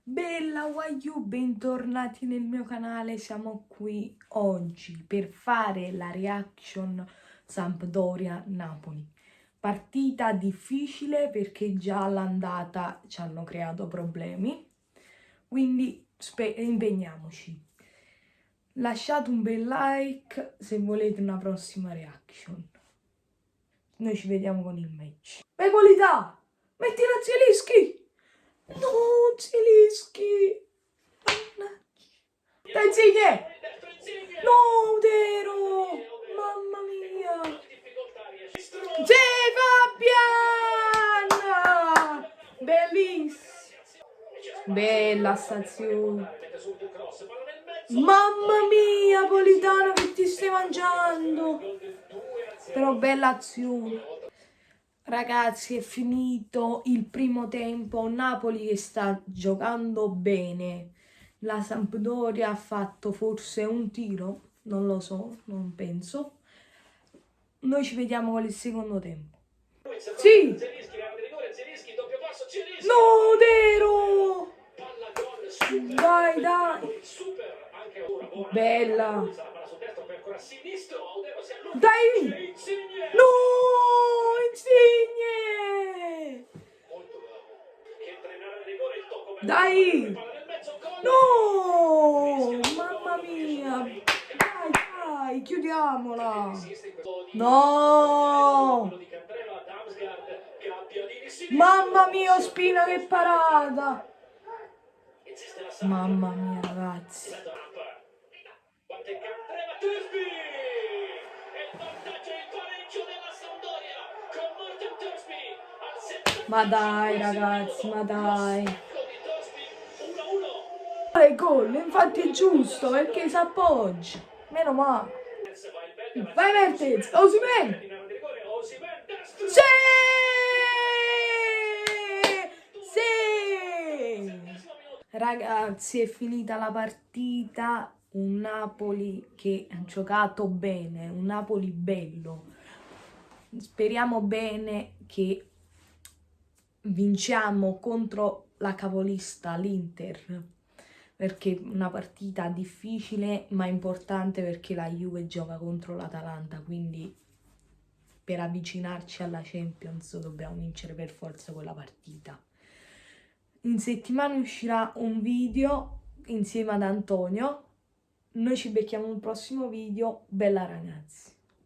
Bella Wagyu, bentornati nel mio canale. Siamo qui oggi per fare la reaction Sampdoria-Napoli. Partita difficile perché già all'andata ci hanno creato problemi, quindi impegniamoci. Lasciate un bel like se volete una prossima reaction. Noi ci vediamo con il match. Qualità! Metti la Zielinski! No, Zielinski! Insigne! No, Tero! Mamma mia! Fabian! Bellissimo! Bella stazione! Mamma mia, Politano, che ti stai mangiando! Però bella azione! Ragazzi, è finito il primo tempo, Napoli che sta giocando bene. La Sampdoria ha fatto forse un tiro, non lo so, non penso. Noi ci vediamo con il secondo tempo. Sì! No, Dero! Dai, dai! Bella! Dai! No! Insigne! Dai! No! Mamma mia! Dai, dai, chiudiamola! No! Mamma mia, Ospina, che parata! Mamma mia, ragazzi! Ma dai, ragazzi, ma dai! Il gol, infatti è giusto, perché si appoggia. Meno male. Vai Mertens, Osimhen! Sì! Sì! Ragazzi, è finita la partita. Un Napoli che ha giocato bene, un Napoli bello. Speriamo bene che vinciamo contro la capolista, l'Inter, perché è una partita difficile ma importante, perché la Juve gioca contro l'Atalanta, quindi per avvicinarci alla Champions dobbiamo vincere per forza quella partita. In settimana uscirà un video insieme ad Antonio. Noi ci becchiamo un prossimo video. Bella ragazzi!